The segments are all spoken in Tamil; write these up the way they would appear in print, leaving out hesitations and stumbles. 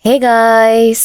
ஹே காய்ஸ்,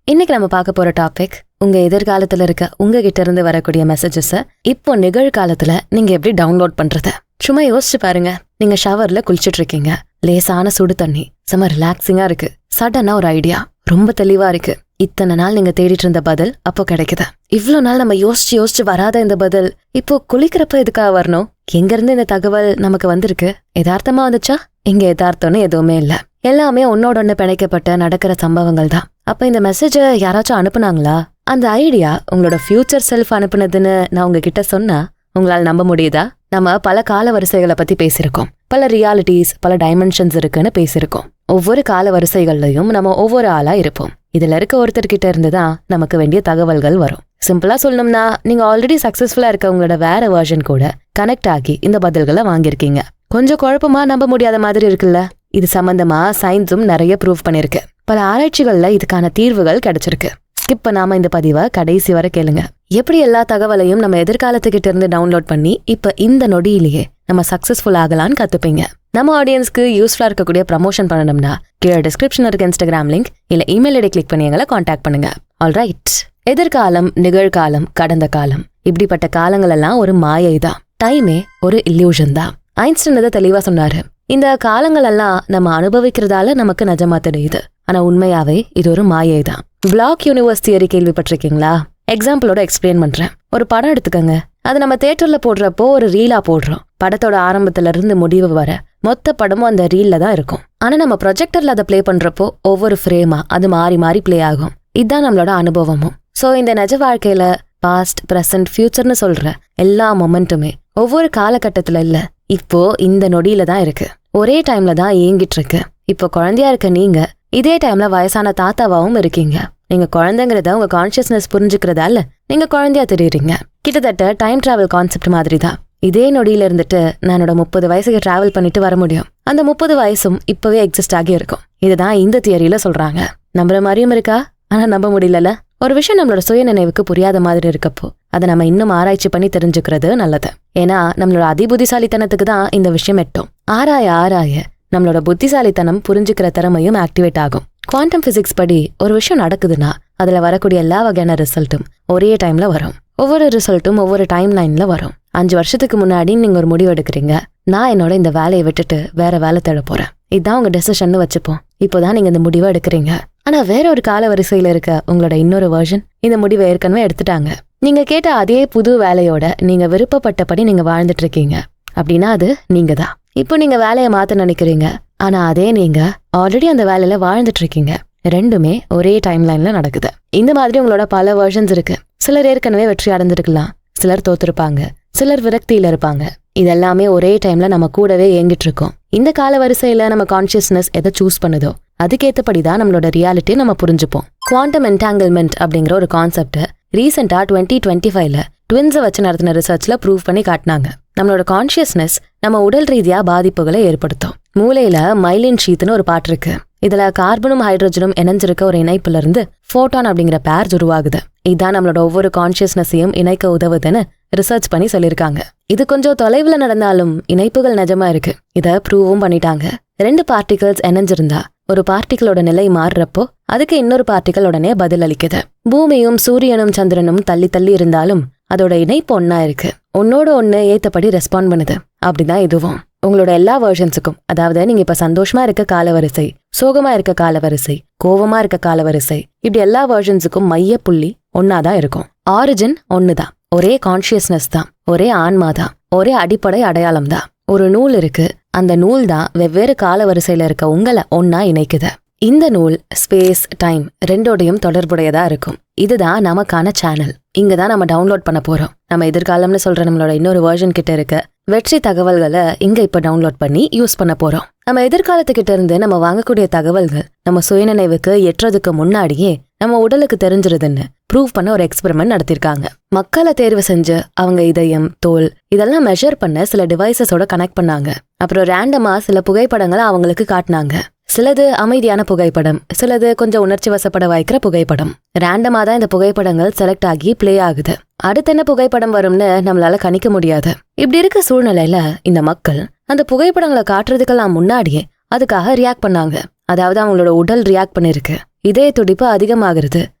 இன்னைக்கு நம்ம பார்க்க போற டாபிக் உங்க எதிர்காலத்துல இருக்க உங்ககிட்ட இருந்து வரக்கூடிய மெசேஜஸை இப்போ நிகழ்காலத்துல நீங்க எப்படி டவுன்லோட் பண்றது. சும்மா யோசிச்சு பாருங்க. நீங்க ஷவர்ல குளிச்சுட்டு இருக்கீங்க, லேசான சுடு தண்ணி, செம ரிலாக்ஸிங்கா இருக்கு. சடனா ஒரு ஐடியா ரொம்ப தெளிவா இருக்கு. இத்தனை நாள் நீங்க தேடிட்டு இருந்த பதில் அப்போ கிடைக்குது. இவ்வளவு நாள் நம்ம யோசிச்சு வராத இந்த பதில் இப்போ குளிக்கிறப்ப எதுக்காக வரணும்? எங்க இருந்து இந்த தகவல் நமக்கு வந்திருக்கு? யதார்த்தமா வந்துச்சா? இங்க யதார்த்தம்னு எதுவுமே இல்ல. எல்லாமே ஒன்னோட ஒண்ணு பிணைக்கப்பட்ட நடக்கிற சம்பவங்கள் தான். அப்ப இந்த மெசேஜ யாராச்சும் அனுப்புனாங்களா? அந்த ஐடியா உங்களோட ஃபியூச்சர் செல்ஃப் அனுப்புனதுன்னு நான் உங்ககிட்ட சொன்னா உங்களால நம்ப முடியுதா? நம்ம பல கால வரிசைகளை பத்தி பேசியிருக்கோம். பல ரியாலிட்டிஸ், பல டைமென்ஷன்ஸ் இருக்குன்னு பேசியிருக்கோம். ஒவ்வொரு கால வரிசைகள்லயும் நம்ம ஒவ்வொரு ஆளா இருப்போம். இதுல இருக்க ஒருத்தர்கிட்ட இருந்துதான் நமக்கு வேண்டிய தகவல்கள் வரும். சிம்பிளா சொல்லணும்னா, நீங்க ஆல்ரெடி சக்சஸ்ஃபுல்லா இருக்க உங்களோட வேற வெர்ஷன் கூட கனெக்ட் ஆகி இந்த பதில்களை வாங்கியிருக்கீங்க. கொஞ்சம் குழப்பமா நம்ப முடியாத மாதிரி இருக்குல்ல? இது சம்பந்தமா சயின்ஸும் நிறைய ப்ரூவ் பண்ணிருக்கு. பல ஆராய்ச்சிகள்ல இதுக்கான தீர்வுகள் கிடைச்சிருக்கு. ஸ்கிப் பண்ணாம இந்த பதிவை கடைசி வரை கேளுங்க. எப்படி எல்லா தகவலையும் நம்ம எதிர்காலத்துக்கிட்ட இருந்து டவுன்லோட் பண்ணி இப்ப இந்த நொடியிலேயே நம்ம சக்சஸ்ஃபுல் ஆகலான்னு கத்துப்பீங்க. நம்ம ஆடியன்ஸ்க்கு யூஸ்ஃபுல்லா இருக்கக்கூடிய ப்ரமோஷன் பண்ணணும்னா கீழே டிஸ்கிரிப்ஷன்ல இருக்க இன்ஸ்டாகிராம் லிங்க் இல்ல இமெயில் ஐடி கிளிக் பண்ணி எங்களை கான்டாக்ட் பண்ணுங்க. ஆல்ரைட். எதிர்காலம், நிகழ்காலம், கடந்த காலம், இப்படிப்பட்ட காலங்கள் எல்லாம் ஒரு மாயை தான். டைமே ஒரு இல்யூஷன் தான். ஐன்ஸ்டைன் இதை தெளிவா சொன்னாரு. இந்த காலங்கள் எல்லாம் நம்ம அனுபவிக்கிறதால நமக்கு நிஜமா தெரியுது. ஆனா உண்மையாவே இது ஒரு மாயை தான். பிளாக் யூனிவர்ஸ் தியரி கேள்விப்பட்டிருக்கீங்களா? எக்ஸாம்பிளோட எக்ஸ்பிளைன் பண்றேன். ஒரு படம் எடுத்துக்கங்க. அது நம்ம தியேட்டர்ல போடுறப்போ ஒரு ரீலா போடுறோம். படத்தோட ஆரம்பத்துல இருந்து முடிவு வர மொத்த படமும் அந்த ரீல்ல தான் இருக்கும். ஆனா நம்ம ப்ரொஜெக்டர்ல அதை பிளே பண்றப்போ ஒவ்வொரு ஃப்ரேமா அது மாறி மாறி பிளே ஆகும். இதுதான் நம்மளோட அனுபவமும். சோ இந்த நிஜ வாழ்க்கையில பாஸ்ட், பிரசன்ட், ஃபியூச்சர்னு சொல்ற எல்லா மொமெண்ட்டுமே ஒவ்வொரு காலகட்டத்துல இல்ல, இப்போ இந்த நொடியில தான் இருக்கு. ஒரே டைம்ல தான் இயங்கிட்டு இருக்கு. இப்போ குழந்தையா இருக்க நீங்க இதே டைம்ல வயசான தாத்தாவாவும் இருக்கீங்க. நீங்க குழந்தைங்கிறத உங்க கான்சியஸ்னஸ் புரிஞ்சுக்கிறதால நீங்க குழந்தையா தெரியுறீங்க. கிட்டத்தட்ட டைம் டிராவல் கான்செப்ட் மாதிரி தான். இதே நொடியில இருந்துட்டு நான் என்னோட 30 வயசுக்கு டிராவல் பண்ணிட்டு வர முடியும். அந்த 30 வயசும் இப்பவே எக்ஸிஸ்ட் ஆகி இருக்கும். இதுதான் இந்த தியரியில சொல்றாங்க. நம்புற மாதிரியும் இருக்கா, ஆனா நம்ப முடியல. ஒரு விஷயம் நம்மளோட சுய நினைவுக்கு புரியாத மாதிரி இருக்கப்போ அதை நம்ம இன்னும் ஆராய்ச்சி பண்ணி தெரிஞ்சுக்கிறது நல்லது. ஏன்னா நம்மளோட அதிபுத்திசாலித்தனத்துக்கு தான் இந்த விஷயம் எட்டும். ஆராய நம்மளோட புத்திசாலித்தனம் புரிஞ்சுக்கிற திறமையும் ஆக்டிவேட் ஆகும். குவாண்டம் பிசிக்ஸ் படி ஒரு விஷயம் நடக்குதுன்னா அதுல வரக்கூடிய எல்லா வகையான ரிசல்ட்டும் ஒரே டைம்ல வரும். ஒவ்வொரு ரிசல்ட்டும் ஒவ்வொரு டைம் லைன்ல வரும். 5 வருஷத்துக்கு முன்னாடி நீங்க ஒரு முடிவு எடுக்கிறீங்க, நான் என்னோட இந்த வேலையை விட்டுட்டு வேற வேலை தேட போறேன். இதுதான் உங்க டெசிஷன் வச்சுப்போம். இப்போதான் நீங்க இந்த முடிவை எடுக்கிறீங்க. ஆனா வேற ஒரு கால வரிசையில இருக்க உங்களோட இன்னொரு வெர்ஷன் இந்த முடிவை ஏற்கனவே எடுத்துட்டாங்க. நீங்க கேட்ட அதே புது வேலையோட நீங்க விருப்பப்பட்டபடி நீங்க வாழ்ந்துட்டு இருக்கீங்க. அப்படின்னா அது நீங்க தான். இப்போ நீங்க வேலையை மாத்த நினைக்கிறீங்க, ஆனா அதே நீங்க ஆல்ரெடி அந்த வேலையில வாழ்ந்துட்டு இருக்கீங்க. ரெண்டுமே ஒரே டைம் லைன்ல நடக்குது. இந்த மாதிரி உங்களோட பல வெர்ஷன்ஸ் இருக்கு. சிலர் ஏற்கனவே வெற்றி அடைஞ்சிருக்கலாம், சிலர் தோத்துருப்பாங்க, சிலர் விரக்தியில இருப்பாங்க. இதெல்லாமே ஒரே டைம்ல நம்ம கூடவே இயங்கிட்டு இருக்கோம். இந்த கால வரிசையில நம்ம கான்சியஸ்னஸ் எதை சூஸ் பண்ணுதோ அதுக்கேற்றபடிதான் நம்மளோட ரியாலிட்டி நம்ம புரிஞ்சுப்போம். குவாண்டம் என்டாங்கிள்மெண்ட் அப்படிங்கிற ஒரு கான்செப்ட் ரீசெண்டா 2025ல ட்வின்ஸை வச்சு நடத்தின ரிசர்ச்ல ப்ரூவ் பண்ணி காட்டினாங்க. நம்மளோட கான்சியஸ்னஸ் நம்ம உடல் ரீதியா பாதிப்புகளை ஏற்படுத்தும். மூளையில மைலின் ஷீத்னு ஒரு பாட்டு இருக்கு. இதுல கார்பனும் ஹைட்ரஜனும் இணைஞ்சிருக்க ஒரு இணைப்புல இருந்து ஃபோட்டான் அப்படிங்கிற பேர்ஸ் உருவாகுது. இதுதான் நம்மளோட ஒவ்வொரு கான்சியஸ்னஸையும் இணைக்க உதவுதுன்னு ரிசர்ச் பண்ணி சொல்லியிருக்காங்க. இது கொஞ்சம் தொலைவுல நடந்தாலும் இணைப்புகள் நிஜமா இருக்கு. இத ப்ரூவும் பண்ணிட்டாங்க. 2 பார்ட்டிகல்ஸ் இணைஞ்சிருந்தா ஒரு பார்ட்டிகளோட நிலை மாறுறப்போ அதுக்கு இன்னொரு பார்ட்டிகள் உடனே பதில் அளிக்குது. பூமியும் சூரியனும் சந்திரனும் தள்ளி தள்ளி இருந்தாலும் அதோட இணைப்பு ஒன்னா இருக்கு. ஒன்னோட ஒண்ணு ஏத்தபடி ரெஸ்பாண்ட் பண்ணுது. அப்படிதான் இதுவும். உங்களோட எல்லா வெர்ஷன்ஸுக்கும், அதாவது நீங்க இப்ப சந்தோஷமா இருக்க காலவரிசை, சோகமா இருக்க காலவரிசை, கோவமா இருக்க காலவரிசை, இப்படி எல்லா வெர்ஷன்ஸுக்கும் மைய புள்ளி ஒன்னாதான் இருக்கும். ஆரிஜின் ஒண்ணுதான். ஒரே கான்சியஸ்னஸ் தான், ஒரே ஆன்மா தான், ஒரே அடிப்படை அடையாளம் தான். ஒரு நூல் இருக்கு. அந்த நூல் தான் வெவ்வேறு கால வரிசையில இருக்க உங்களை ஒன்னா இணைக்குது. இந்த நூல் ஸ்பேஸ், டைம் ரெண்டோடையும் தொடர்புடையதா இருக்கும். இதுதான் நமக்கான சேனல். இங்கதான் நம்ம டவுன்லோட் பண்ண போறோம். நம்ம எதிர்காலம்னு சொல்ற நம்மளோட இன்னொரு வெர்ஷன் கிட்ட இருக்க வெற்றி தகவல்களை இங்க இப்ப டவுன்லோட் பண்ணி யூஸ் பண்ண போறோம். நம்ம எதிர்காலத்துக்கிட்ட இருந்து நம்ம வாங்கக்கூடிய தகவல்கள் நம்ம சுயநினைவுக்கு எட்டுறதுக்கு முன்னாடியே நம்ம உடலுக்கு தெரிஞ்சிருதுன்னு ப்ரூவ் பண்ண ஒரு எக்ஸ்பெரிமெண்ட் நடத்திருக்காங்க. மக்களை தேர்வு செஞ்சு அவங்க இதயம், தோல் இதெல்லாம் மெஷர் பண்ண சில டிவைசஸோட கனெக்ட் பண்ணாங்க. அப்புறம் ரேண்டமா சில புகைப்படங்களை அவங்களுக்கு காட்டினாங்க. சிலது அமைதியான புகைப்படம், சிலது கொஞ்சம் உணர்ச்சி வசப்பட வைக்கிற புகைப்படம். ரேண்டமா தான் இந்த புகைப்படங்கள் செலக்ட் ஆகி பிளே ஆகுது. அடுத்து என்ன புகைப்படம் வரும்னு நம்மளால கணிக்க முடியாது. இப்படி இருக்க சூழ்நிலையில இந்த மக்கள் அந்த புகைப்படங்களை காட்டுறதுக்கெல்லாம் முன்னாடியே அதுக்காக ரியாக்ட் பண்ணாங்க. அதாவது அவங்களோட உடல் ரியாக்ட் பண்ணிருக்கு. இதய துடிப்பு அதிகமாகிறது,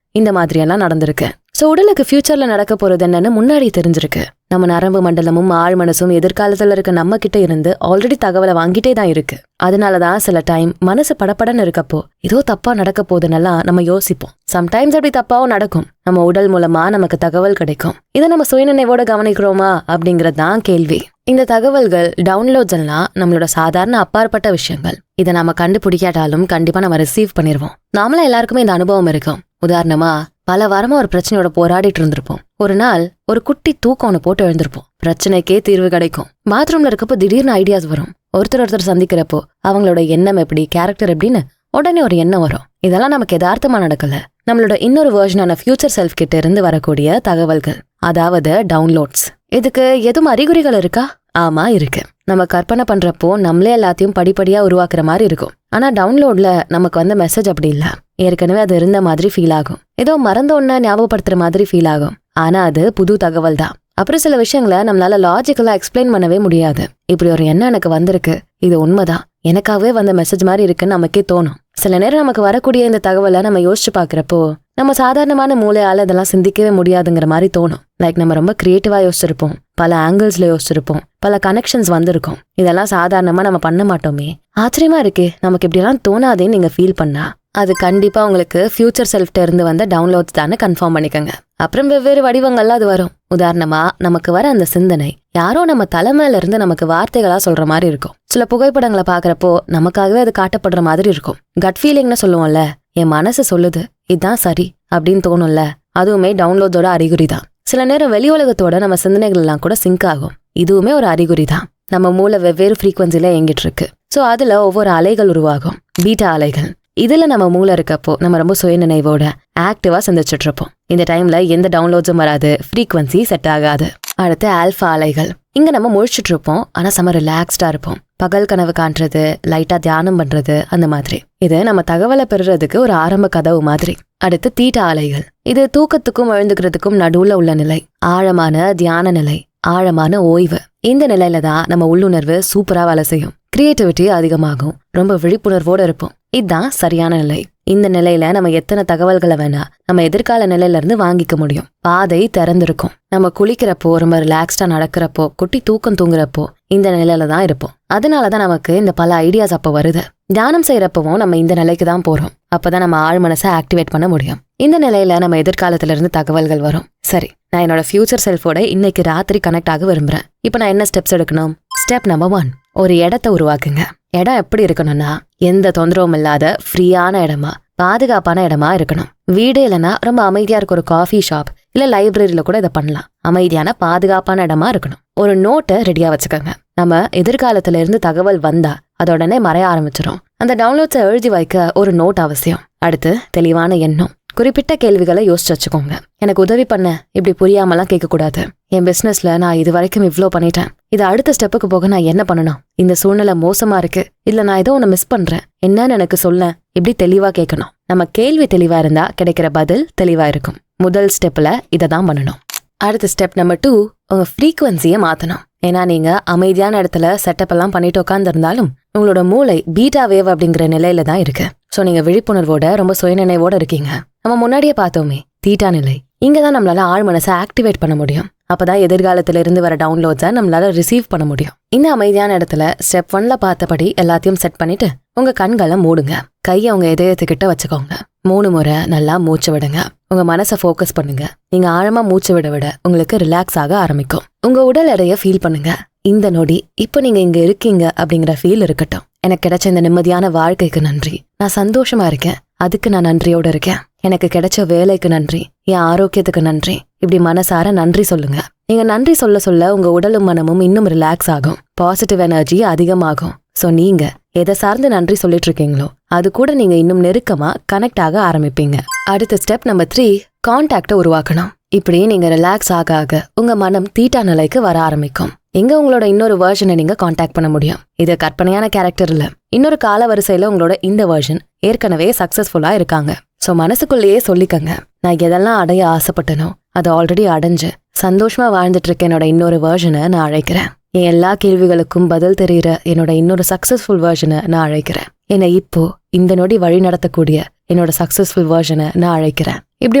இந்த மாதிரியெல்லாம் நடந்திருக்கு. சோ உடலுக்கு ஃபியூச்சர்ல நடக்க போறது என்னன்னு முன்னாடி தெரிஞ்சிருக்கு. நம்ம நரம்பு மண்டலமும் ஆழ் மனசும் எதிர்காலத்துல இருக்க நம்ம கிட்ட இருந்து ஆல்ரெடி தகவலை வாங்கிட்டே தான் இருக்கு. அதனாலதான் சில டைம் மனசு படப்படன்னு இருக்கப்போ ஏதோ தப்பா நடக்க போதுன்னெல்லாம் நம்ம யோசிப்போம். சம்டைம்ஸ் அப்படி தப்பாவும் நடக்கும். நம்ம உடல் மூலமா நமக்கு தகவல் கிடைக்கும். இதை நம்ம சுயநினைவோட கவனிக்கிறோமா அப்படிங்கறது தான் கேள்வி. இந்த தகவல்கள் டவுன்லோட்ஸ் எல்லாம் நம்மளோட சாதாரண அப்பாற்பட்ட விஷயங்கள். இதை நாம கண்டுபிடிக்காட்டாலும் கண்டிப்பா நம்ம ரிசீவ் பண்ணிருவோம். நாமளா எல்லாருக்குமே இந்த அனுபவம் இருக்கும். உதாரணமா பல வாரமா ஒரு பிரச்சனையோட போராடிட்டு இருந்திருப்போம். ஒரு நாள் ஒரு குட்டி தூக்கம் ஒன்று போட்டு எழுந்திருப்போம். பிரச்சனைக்கே தீர்வு கிடைக்கும். பாத்ரூம்ல இருக்கப்போ திடீர்னு ஐடியாஸ் வரும். ஒருத்தர் சந்திக்கிறப்போ அவங்களோட எண்ணம் எப்படி, கேரக்டர் எப்படின்னு உடனே ஒரு எண்ணம் வரும். இதெல்லாம் நமக்கு யதார்த்தமா நடக்கல. நம்மளோட இன்னொரு வெர்ஷனான ஃபியூச்சர் செல்ஃப் கிட்ட இருந்து வரக்கூடிய தகவல்கள், அதாவது டவுன்லோட்ஸ். இதுக்கு எதுவும் அறிகுறிகள் இருக்கா? ஆமா இருக்கு. நம்ம கற்பனை பண்றப்போ நம்மளே எல்லாத்தையும் படிப்படியா உருவாக்குற மாதிரி இருக்கும். ஆனா டவுன்லோட்ல நமக்கு வந்த மெசேஜ் அப்படி இல்ல. ஏற்கனவே அது இருந்த மாதிரி ஃபீல் ஆகும். ஏதோ மறந்த ஒன்ன ஞாபகப்படுத்துற மாதிரி ஃபீல் ஆகும். ஆனா அது புது தகவல் தான். அப்புறம் சில விஷயங்களை நம்மளால லாஜிக்கலா எக்ஸ்பிளைன் பண்ணவே முடியாது. இப்படி ஒரு எண்ணம் எனக்கு வந்திருக்கு, இது உண்மைதான், எனக்காகவே வந்த மெசேஜ் மாதிரி இருக்குன்னு நமக்கே தோணும். சில நேரம் நமக்கு வரக்கூடிய இந்த தகவலை நம்ம யோசிச்சு பாக்குறப்போ நம்ம சாதாரணமான மூளையால இதெல்லாம் சிந்திக்கவே முடியாதுங்கிற மாதிரி தோணும். லைக் நம்ம ரொம்ப கிரியேட்டிவா யோசிச்சிருப்போம், பல ஆங்கிள்ஸ்ல யோசிச்சிருப்போம், பல கனெக்ஷன்ஸ் வந்திருக்கும். இதெல்லாம் சாதாரணமா நம்ம பண்ண மாட்டோமே. ஆச்சரியமா இருக்கே, நமக்கு இப்படி எல்லாம் தோணாதேன்னு நீங்க ஃபீல் பண்ணா அது கண்டிப்பா உங்களுக்கு ஃபியூச்சர் செல்ஃப்ட இருந்து வந்த டவுன்லோட்ஸ் தானே கன்ஃபார்ம் பண்ணிக்கோங்க. அப்புறம் வெவ்வேறு வடிவங்கள்ல அது வரும். உதாரணமா நமக்கு வர அந்த சிந்தனை யாரோ நம்ம தலைமையில இருந்து நமக்கு வார்த்தைகளா சொல்ற மாதிரி இருக்கும். சில புகைப்படங்களை பாக்குறப்போ நமக்காகவே அது காட்டப்படுற மாதிரி இருக்கும். கட் ஃபீலிங்னு சொல்லுவோம்ல, என் மனசு சொல்லுது இதுதான் சரி அப்படின்னு தோணும்ல, அதுவுமே டவுன்லோட்ஸோட அறிகுறி தான். சில நேரம் வெளி உலகத்தோட நம்ம சிந்தனைகள் எல்லாம் கூட சிங்க் ஆகும். இதுவுமே ஒரு அறிகுறி தான். நம்ம மூளை வெவ்வேறு ஃப்ரீக்வன்சில இயங்கிட்டு இருக்கு. சோ அதுல ஒவ்வொரு அலைகள் உருவாகும், பீட்டா அலைகள். இதுல நம்ம மூளை இருக்கப்போ நம்ம ரொம்ப சுயநினைவோட ஆக்டிவா சிந்திச்சுட்டு இருப்போம். இந்த டைம்ல எந்த டவுன்லோட்ஸும் வராது, ஃப்ரீக்வன்சி செட் ஆகாது. அடுத்து ஆல்ஃபா அலைகள். இங்க நம்ம முழிச்சிட்டு இருப்போம், ஆனா செம ரிலாக்ஸ்டா இருப்போம். பகல் கனவு காண்றது, லைட்டா தியானம் பண்றது, அந்த மாதிரி. இது நம்ம தகவலை பெறுறதுக்கு ஒரு ஆரம்ப கதவு மாதிரி. அடுத்து தீட்டா அலைகள். இது தூக்கத்துக்கும் எழுந்துக்கிறதுக்கும் நடுவுல உள்ள நிலை, ஆழமான தியான நிலை, ஆழமான ஓய்வு. இந்த நிலையில தான் நம்ம உள்ளுணர்வு சூப்பரா வேலை செய்யும். கிரியேட்டிவிட்டி அதிகமாகும், ரொம்ப விழிப்புணர்வோட இருப்போம். இதுதான் சரியான நிலை. இந்த நிலையில நம்ம எத்தனை தகவல்களை வேணா நம்ம எதிர்கால நிலையில இருந்து வாங்கிக்க முடியும். பாதை திறந்திருக்கும். நம்ம குளிக்கிறப்போ, ரொம்ப ரிலாக்ஸ்டா நடக்கிறப்போ, குட்டி தூக்கம் தூங்குறப்போ இந்த நிலையில தான் இருப்போம். அதனாலதான் நமக்கு இந்த பல ஐடியாஸ் அப்ப வருது. தியானம் செய்யறப்பவும் நம்ம இந்த நிலைக்கு தான் போறோம். அப்பதான் நம்ம ஆழ் மனசை ஆக்டிவேட் பண்ண முடியும். இந்த நிலையில நம்ம எதிர்காலத்துல இருந்து தகவல்கள் வரும். சரி, நான் என்னோட ஃபியூச்சர் செல்ஃபோட இன்னைக்கு ராத்திரி கனெக்ட் ஆக விரும்புறேன். இப்ப நான் என்ன ஸ்டெப்ஸ் எடுக்கணும்? ஸ்டெப் நம்பர் 1, ஒரு இடத்தை உருவாக்குங்க. இடம் எப்படி இருக்கணும்னா எந்த தொந்தரவும் இல்லாத ஃப்ரீயான இடமா, பாதுகாப்பான இடமா இருக்கணும். வீடு இல்லைன்னா ரொம்ப அமைதியா இருக்க ஒரு காஃபி ஷாப் இல்ல லைப்ரரியில கூட இதை பண்ணலாம். அமைதியான பாதுகாப்பான இடமா இருக்கணும். ஒரு நோட்டை ரெடியா வச்சுக்கோங்க. நம்ம எதிர்காலத்துல இருந்து தகவல் வந்தா அது உடனே மறைய ஆரம்பிச்சிடும். அந்த டவுன்லோட்ஸை எழுதி வைக்க ஒரு நோட் அவசியம். அடுத்து தெளிவான எண்ணம். குறிப்பிட்ட கேள்விகளை யோசிச்சு வச்சுக்கோங்க. எனக்கு உதவி பண்ண, இப்படி புரியாமலாம் கேட்க கூடாது. என் பிசினஸ்ல நான் இது வரைக்கும் இவ்ளோ பண்ணிட்டேன், இது அடுத்த ஸ்டெப்புக்கு போக நான் என்ன பண்ணணும்? இந்த சூழ்நிலை மோசமா இருக்கு, இல்ல நான் ஏதோ ஒண்ணு மிஸ் பண்றேன், என்னன்னு எனக்கு சொல்ல. இப்படி தெளிவா கேட்கணும். நம்ம கேள்வி தெளிவா இருந்தா கிடைக்கிற பதில் தெளிவா இருக்கும். முதல் ஸ்டெப்ல இதை தான் பண்ணணும். அடுத்த ஸ்டெப் நம்பர் 2, உங்க ஃப்ரீக்வன்சியை மாத்தணும். ஏன்னா நீங்க அமைதியான இடத்துல செட்டப் எல்லாம் பண்ணிட்டு உட்கார்ந்து இருந்தாலும் உங்களோட மூளை பீட்டா வேவ் அப்படிங்கிற நிலையில தான் இருக்கு. சோ நீங்க விழிப்புணர்வோட ரொம்ப சுயநினைவோட இருக்கீங்க. நம்ம முன்னாடியே பார்த்தோமே, தீட்டா நிலை. இங்கதான் நம்மளால ஆழ் மனசை ஆக்டிவேட் பண்ண முடியும். அப்பதான் எதிர்காலத்துல இருந்து வர டவுன்லோட்ஸை நம்மளால ரிசீவ் பண்ண முடியும். இந்த அமைதியான இடத்துல ஸ்டெப் 1ல பார்த்தபடி எல்லாத்தையும் செட் பண்ணிட்டு உங்க கண்களை மூடுங்க. கையை உங்க இதயத்துக்கிட்ட வச்சுக்கோங்க. 3 முறை நல்லா மூச்சு விடுங்க. உங்க மனசை ஃபோக்கஸ் பண்ணுங்க. நீங்க ஆழமா மூச்சு விட விட உங்களுக்கு ரிலாக்ஸ் ஆக ஆரம்பிக்கும். உங்க உடல் எடைய ஃபீல் பண்ணுங்க. இந்த நொடி இப்ப நீங்க இங்க இருக்கீங்க அப்படிங்கிற ஃபீல் இருக்கட்டும். எனக்கு கிடைச்ச இந்த நிம்மதியான வாழ்க்கைக்கு நன்றி, நான் சந்தோஷமா இருக்கேன், அதுக்கு நான் நன்றியோட இருக்கேன். எனக்கு கிடைச்ச வேலைக்கு நன்றி, என் ஆரோக்கியத்துக்கு நன்றி. இப்படி மனசார நன்றி சொல்லுங்க. நீங்க நன்றி சொல்ல சொல்ல உங்க உடலும் மனமும் இன்னும் ரிலாக்ஸ் ஆகும், பாசிட்டிவ் எனர்ஜி அதிகமாகும். சோ நீங்க எதை சார்ந்து நன்றி சொல்லிட்டு இருக்கீங்களோ அது கூட நீங்க இன்னும் நெருக்கமா கனெக்ட் ஆக ஆரம்பிப்பீங்க. அடுத்த ஸ்டெப் நம்பர் 3, கான்டாக்ட உருவாக்கணும். இப்படி நீங்க ரிலாக்ஸ் ஆக ஆக உங்க மனம் தீட்டா நிலைக்கு வர ஆரம்பிக்கும். எங்க உங்களோட இன்னொரு வெர்ஷனை நீங்க கான்டாக்ட் பண்ண முடியும். இது கற்பனையான கேரக்டர் இல்ல, இன்னொரு கால வரிசையில உங்களோட இந்த வெர்ஷன் ஏற்கனவே சக்சஸ்ஃபுல்லா இருக்காங்க. சோ மனசுக்குள்ளேயே சொல்லிக்கங்க, நான் எதெல்லாம் அடைய ஆசைப்பட்டனோ அதை ஆல்ரெடி அடைஞ்சு சந்தோஷமா வாழ்ந்துட்டு இருக்க என்னோட இன்னொரு வெர்ஷனை நான் அழைக்கிறேன். என் எல்லா கேள்விகளுக்கும் பதில் தெரியுற என்னோட இன்னொரு சக்சஸ்ஃபுல் வெர்ஷனை நான் அழைக்கிறேன். என்னை இப்போ இந்த நொடி வழி நடத்தக்கூடிய என்னோட சக்சஸ்ஃபுல் வெர்ஷனை நான் அழைக்கிறேன். இப்படி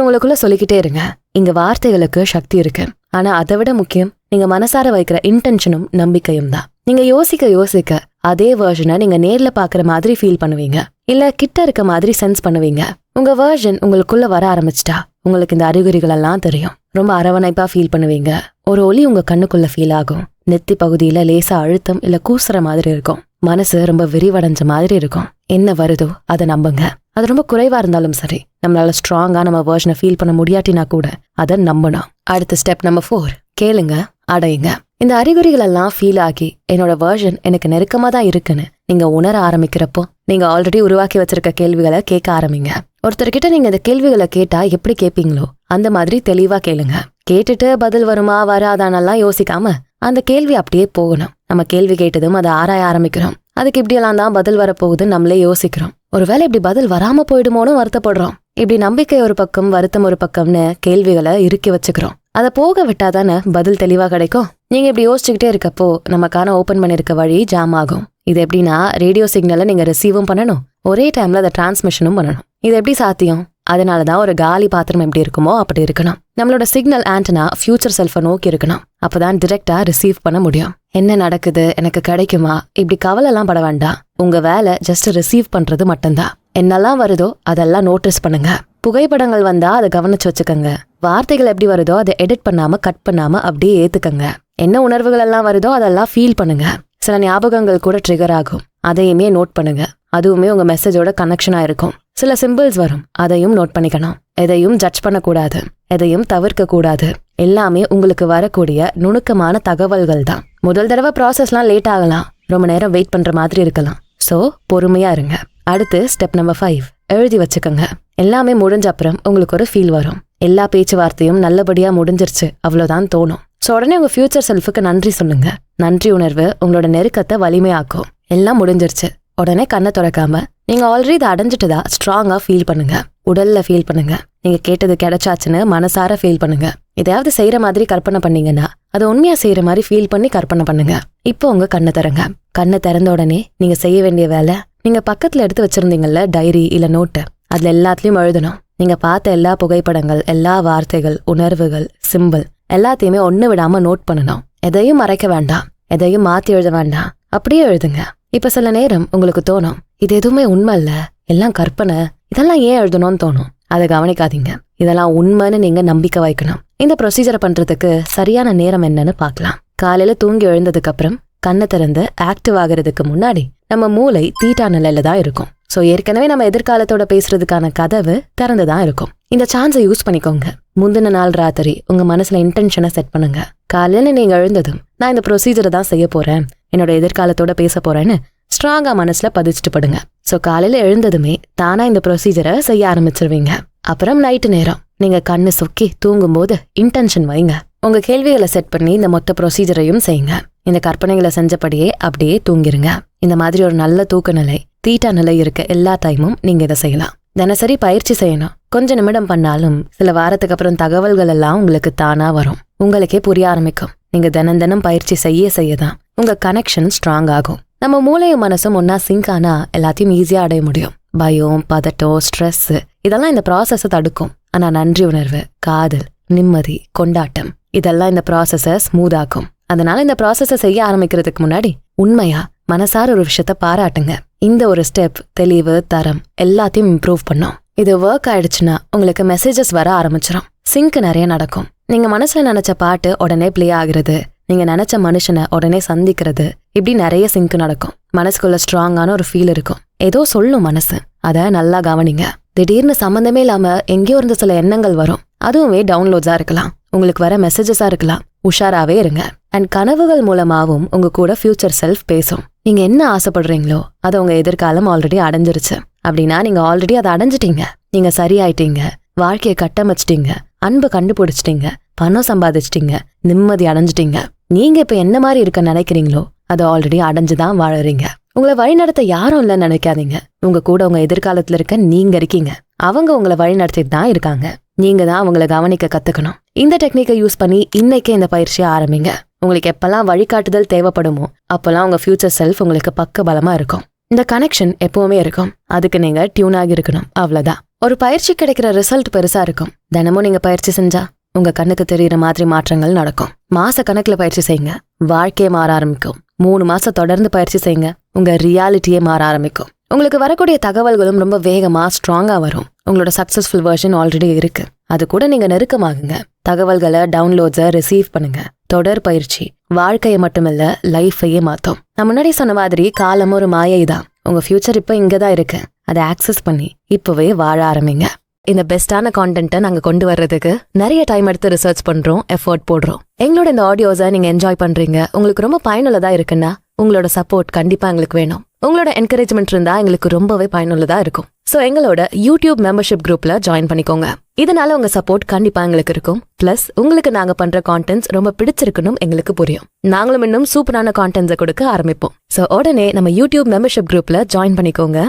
உங்களுக்குள்ள சொல்லிக்கிட்டே இருங்க. இங்க வார்த்தைகளுக்கு சக்தி இருக்கு, ஆனா அதை விட முக்கியம் நீங்க மனசார வைக்கிற இன்டென்ஷனும் நம்பிக்கையும் தான். நீங்க யோசிக்க யோசிக்க அதே வெர்ஷனை நீங்க நேர்ல பாக்குற மாதிரி ஃபீல் பண்ணுவீங்க, இல்ல கிட்ட இருக்க மாதிரி சென்ஸ் பண்ணுவீங்க. உங்க வெர்ஷன் உங்களுக்குள்ள வர ஆரம்பிச்சிட்டா உங்களுக்கு இந்த அறிகுறிகள் எல்லாம் தெரியும். ரொம்ப அரவணைப்பா ஃபீல் பண்ணுவீங்க. ஒரு ஒலி உங்க கண்ணுக்குள்ள ஃபீல் ஆகும். நெத்தி பகுதியில லேசா அழுத்தம் இல்ல கூசுற மாதிரி இருக்கும். மனசு ரொம்ப விரிவடைஞ்ச மாதிரி இருக்கும். என்ன வருதோ அதை நம்புங்க. அது ரொம்ப குறைவா இருந்தாலும் சரி, நம்மளால ஸ்ட்ராங்கா நம்ம வெர்ஷனை ஃபீல் பண்ண முடியாட்டினா கூட அதை நம்பணும். அடுத்த ஸ்டெப் நம்பர் 4, கேளுங்க, அடையுங்க. இந்த அறிகுறிகள் எல்லாம் ஃபீல் ஆகி என்னோட வெர்ஷன் எனக்கு நெருக்கமா தான் இருக்குன்னு நீங்க உணர ஆரம்பிக்கிறப்போ நீங்க ஆல்ரெடி உருவாக்கி வச்சிருக்க கேள்விகளை கேட்க ஆரம்பிங்க. ஒருத்தர்கிட்ட நீங்க இந்த கேள்விகளை கேட்டா எப்படி கேட்பீங்களோ அந்த மாதிரி தெளிவா கேளுங்க. கேட்டுட்டு பதில் வருமா வராதானெல்லாம் யோசிக்காம அந்த கேள்வி அப்படியே போகணும். நம்ம கேள்வி கேட்டதும் அதை ஆராய ஆரம்பிக்கிறோம். அதுக்கு இப்படியெல்லாம் தான் பதில் வரப்போகுது நம்மளே யோசிக்கிறோம். ஒருவேளை இப்படி பதில் வராம போயிடுமோன்னு வருத்தப்படுறோம். இப்படி நம்பிக்கை ஒரு பக்கம் வருத்தம் ஒரு பக்கம்னு கேள்விகளை இறுக்கி வச்சுக்கிறோம். அதை போக விட்டாதானே பதில் தெளிவா கிடைக்கும். நீங்க இப்படி யோசிச்சுக்கிட்டே இருக்கப்போ நமக்கான ஓபன் பண்ணிருக்க வழி ஜாம் ஆகும். இது எப்படின்னா, ரேடியோ சிக்னலை நீங்க ரிசீவும் பண்ணணும், ஒரே டைம்ல அதை டிரான்ஸ்மிஷனும் பண்ணணும். இது எப்படி சாத்தியம்? அதனாலதான் ஒரு காலி பாத்திரம் எப்படி இருக்குமோ அப்படி இருக்கணும். நம்மளோட சிக்னல் ஆண்டனா ஃபியூச்சர் செல்ஃபை நோக்கி இருக்கணும். அப்பதான் டிரெக்டா ரிசீவ் பண்ண முடியும். என்ன நடக்குது, எனக்கு கிடைக்குமா, இப்படி கவலை எல்லாம் பட வேண்டாம். உங்க வேலை ஜஸ்ட் ரிசீவ் பண்றது மட்டும்தான். என்னெல்லாம் வருதோ அதெல்லாம் நோட்டீஸ் பண்ணுங்க. புகைப்படங்கள் வந்தா அதை கவனிச்சு வச்சுக்கோங்க. வார்த்தைகள் எப்படி வருதோ அதை எடிட் பண்ணாம கட் பண்ணாம அப்படியே ஏத்துக்கங்க. என்ன உணர்வுகள் எல்லாம் வருதோ அதெல்லாம் ஃபீல் பண்ணுங்க. சில ஞாபகங்கள் கூட ட்ரிகர் ஆகும், அதையுமே நோட் பண்ணுங்க. அதுவுமே உங்க மெசேஜோட கனெக்ஷனா இருக்கும். சில சிம்பிள்ஸ் வரும், அதையும் நோட் பண்ணிக்கணும். எதையும் ஜட்ஜ் பண்ணக்கூடாது, எதையும் தவிர்க்க கூடாது. எல்லாமே உங்களுக்கு வரக்கூடிய நுணுக்கமான தகவல்கள் தான். முதல் தடவை ப்ராசஸ்லாம் லேட் ஆகலாம், ரொம்ப நேரம் வெயிட் பண்ற மாதிரி இருக்கலாம். சோ பொறுமையா இருங்க. அடுத்து ஸ்டெப் நம்பர் 5, எழுதி வச்சுக்கோங்க. எல்லாமே முடிஞ்ச அப்புறம் உங்களுக்கு ஒரு ஃபீல் வரும். எல்லா பேச்சுவார்த்தையும் நல்லபடியா முடிஞ்சிருச்சு அவ்வளவுதான் தோணும். சோ உடனே உங்க ஃபியூச்சர் செல்ஃபுக்கு நன்றி சொல்லுங்க. நன்றி உணர்வு உங்களோட நெருக்கத்தை வலிமையாக்கும். எல்லாம் முடிஞ்சிருச்சு. உடனே கண்ணை திறக்காம நீங்க ஆல்ரெடி இதை அடைஞ்சிட்டதா ஸ்ட்ராங்கா ஃபீல் பண்ணுங்க. உடல்ல ஃபீல் பண்ணுங்க. நீங்க கேட்டது கிடைச்சாச்சுன்னு மனசார ஃபீல் பண்ணுங்க. எதையாவது செய்யற மாதிரி கற்பனை பண்ணீங்கன்னா அதை உண்மையா செய்யற மாதிரி ஃபீல் பண்ணி கற்பனை பண்ணுங்க. இப்போ உங்க கண்ணை திறங்க. கண்ணை திறந்த உடனே நீங்க செய்ய வேண்டிய வேலை, நீங்க பக்கத்துல எடுத்து வச்சிருந்தீங்கல்ல டைரி இல்ல நோட்டு, அதுல எல்லாத்துலயும் எழுதணும். நீங்க பார்த்த எல்லா புகைப்படங்கள், எல்லா வார்த்தைகள், உணர்வுகள், சிம்பிள் எல்லாத்தையுமே ஒண்ணு விடாம நோட் பண்ணணும். எதையும் மறைக்க வேண்டாம், எதையும் மாத்தி எழுத வேண்டாம், அப்படியே எழுதுங்க. இப்ப சில நேரம் உங்களுக்கு தோணும், இது எதுவுமே உண்மை இல்ல, எல்லாம் கற்பனை, இதெல்லாம் ஏன் எழுதணும்னு தோணும். அதை கவனிக்காதீங்க. இதெல்லாம் உண்மைன்னு நீங்க நம்பிக்கை வைக்கணும். இந்த ப்ரொசீஜரை பண்றதுக்கு சரியான நேரம் என்னன்னு பார்க்கலாம். காலையில தூங்கி எழுந்ததுக்கு அப்புறம் கண்ணை திறந்து ஆக்டிவ் ஆகிறதுக்கு முன்னாடி நம்ம மூளை தீட்டா நிலையில தான் இருக்கும். சோ ஏற்கனவே நம்ம எதிர்காலத்தோட பேசுறதுக்கான கதவு திறந்துதான் இருக்கும். இந்த சான்ஸை யூஸ் பண்ணிக்கோங்க. முந்தின நாள் ராத்திரி உங்க மனசுல இன்டென்ஷனை செட் பண்ணுங்க. காலையில நீங்க எழுந்ததும் நான் இந்த ப்ரொசீஜரை தான் செய்ய போறேன், என்னோட எதிர்காலத்தோட பேச போறேன்னு ஸ்ட்ராங்கா மனசுல பதிச்சுட்டு படுங்க. சோ காலையில எழுந்ததுமே தானா இந்த ப்ரொசீஜரை செய்ய ஆரம்பிச்சிருவீங்க. அப்புறம் நைட்டு நேரம் நீங்க கண்ணு சொக்கி தூங்கும் போது இன்டென்ஷன் வைங்க. உங்க கேள்விகளை செட் பண்ணி இந்த மொத்த ப்ரொசீஜரையும் செய்யுங்க. இந்த கற்பனைகளை செஞ்சபடியே அப்படியே தூங்கிருங்க. இந்த மாதிரி ஒரு நல்ல தூக்க நிலை, தீட்டா நிலை இருக்க எல்லா டைமும் நீங்க இதை செய்யலாம். தினசரி பயிற்சி செய்யணும். கொஞ்ச நிமிடம் பண்ணாலும் சில வாரத்துக்கு அப்புறம் தகவல்கள் எல்லாம் உங்களுக்கு தானா வரும். உங்களுக்கே புரிய ஆரம்பிக்கும். நீங்க தினம் தினம் பயிற்சி செய்ய செய்யதான் உங்க கனெக்ஷன் ஸ்ட்ராங் ஆகும். நம்ம மூளையும் மனசும் ஒன்னா சிங்க் ஆனா எல்லாத்தையும் ஈஸியா அடைய முடியும். பயம், பதட்டம், ஸ்ட்ரெஸ் இதெல்லாம் இந்த ப்ராசஸை தடுக்கும். ஆனா நன்றி உணர்வு, காதல், நிம்மதி, கொண்டாட்டம் இதெல்லாம் இந்த ப்ராசஸை ஸ்மூத் ஆக்கும். அதனால இந்த ப்ராசஸை செய்ய ஆரம்பிக்கிறதுக்கு முன்னாடி உண்மையா மனசார ஒரு விஷயத்த பாராட்டுங்க. இந்த ஒரு ஸ்டெப் தெளிவு, தரம் எல்லாத்தையும் இம்ப்ரூவ் பண்ணும். இது ஒர்க் ஆயிடுச்சுன்னா உங்களுக்கு மெசேஜஸ் வர ஆரம்பிச்சிடும். சிங்க் நிறைய நடக்கும். நீங்க மனசுல நினைச்ச பாட்டு உடனே பிளே ஆகுறது, நீங்க நினைச்ச மனுஷனை உடனே சந்திக்கிறது, இப்படி நிறைய சிங்க் நடக்கும். மனசுக்குள்ள ஸ்ட்ராங்கான ஒரு ஃபீல் இருக்கும். ஏதோ சொல்லும் மனசு, அத நல்லா கவனிங்க. திடீர்னு சம்பந்தமே இல்லாம எங்கேயோ இருந்த சில எண்ணங்கள் வரும். அதுவுமே டவுன்லோட்ஸா இருக்கலாம், உங்களுக்கு வர மெசேஜஸா இருக்கலாம். உஷாராவே இருங்க. அண்ட் கனவுகள் மூலமாவும் உங்க கூட ஃபியூச்சர் செல்ஃப் பேசும். நீங்க என்ன ஆசைப்படுறீங்களோ அதை உங்க எதிர்காலம் ஆல்ரெடி அடைஞ்சிருச்சு. அப்படின்னா நீங்க ஆல்ரெடி அதை அடைஞ்சிட்டீங்க. நீங்க சரியாயிட்டீங்க, வாழ்க்கையை கட்டமைச்சிட்டீங்க, அன்பை கண்டுபிடிச்சிட்டீங்க, பணம் சம்பாதிச்சிட்டீங்க, நிம்மதி அடைஞ்சிட்டீங்க. நீங்க இப்ப என்ன மாதிரி இருக்க நினைக்கிறீங்களோ அதை ஆல்ரெடி அடைஞ்சுதான் வாழறீங்க. உங்களை வழிநடத்த யாரும் இல்லைன்னு நினைக்காதீங்க. உங்க கூட உங்க எதிர்காலத்துல இருக்க நீங்க இருக்கீங்க. அவங்க உங்களை வழிநடத்திட்டு தான் இருக்காங்க. நீங்க தான் அவங்களை கவனிக்க கத்துக்கணும். இந்த டெக்னிக்கை யூஸ் பண்ணி இன்னைக்கே இந்த பயிற்சியை ஆரம்பிங்க. உங்களுக்கு எப்பெல்லாம் வழிகாட்டுதல் தேவைப்படுமோ அப்பெல்லாம் உங்க ஃபியூச்சர் செல்ஃப் உங்களுக்கு பக்க பலமா இருக்கும். இந்த கனெக்ஷன் எப்பவுமே இருக்கும். அதுக்கு நீங்க டியூன் ஆகி இருக்கணும், அவ்வளவுதான். ஒரு பயிற்சி கிடைக்கிற ரிசல்ட் பெருசா இருக்கும். தினமும் நீங்க பயிற்சி செஞ்சா உங்க கண்ணுக்கு தெரியற மாதிரி மாற்றங்கள் நடக்கும். மாச கணக்குல பயிற்சி செய்யுங்க, வாழ்க்கையே மாற ஆரம்பிக்கும். 3 மாசம் தொடர்ந்து பயிற்சி செய்யுங்க, உங்க ரியாலிட்டியே மாற ஆரம்பிக்கும். உங்களுக்கு வரக்கூடிய தகவல்களும் ரொம்ப வேகமா ஸ்ட்ராங்கா வரும். உங்களோட சக்சஸ்ஃபுல் வெர்ஷன் ஆல்ரெடி இருக்கு, அது கூட நீங்க நெருக்கமாகுங்க. தகவல்களை டவுன்லோட்ஸை ரிசீவ் பண்ணுங்க. தொடர் பயிற்சி வாழ்க்கையை மட்டுமில்ல, லைஃபையே மாத்தும். நான் முன்னாடி சொன்ன மாதிரி காலம் ஒரு மாயை தான். உங்க ஃபியூச்சர் இப்ப இங்கதான் இருக்கு. அதை ஆக்சஸ் பண்ணி இப்பவே வாழ ஆரம்பிங்க. இந்த பெஸ்டான கான்டென்ட்டை நாங்க கொண்டு வர்றதுக்கு நிறைய டைம் எடுத்து ரிசர்ச் பண்றோம், எஃபர்ட் போடுறோம். எங்களோட இந்த ஆடியோஸை நீங்க என்ஜாய் பண்றீங்க, உங்களுக்கு ரொம்ப பயனுள்ளதா இருக்குன்னா உங்களோட சப்போர்ட் கண்டிப்பா எங்களுக்கு வேணும். உங்களோட என்கரேஜ்மெண்ட் இருந்தா எங்களுக்கு ரொம்பவே பயனுள்ளதா இருக்கும். சோ எங்களோட யூடியூப் மெம்பர்ஷிப் குரூப்ல ஜாயின் பண்ணிக்கோங்க. இதனால உங்க சப்போர்ட் கண்டிப்பா எங்களுக்கு இருக்கும். பிளஸ் உங்களுக்கு நாங்க பண்ற கான்டென்ட்ஸ் ரொம்ப பிடிச்சிருக்கணும் எங்களுக்கு புரியும். நாங்களும் இன்னும் சூப்பரான கான்டென்ட்ஸை கொடுக்க ஆரம்பிப்போம். சோ உடனே நம்ம யூடியூப் மெம்பர்ஷிப் குரூப்ல ஜாயின் பண்ணிக்கோங்க.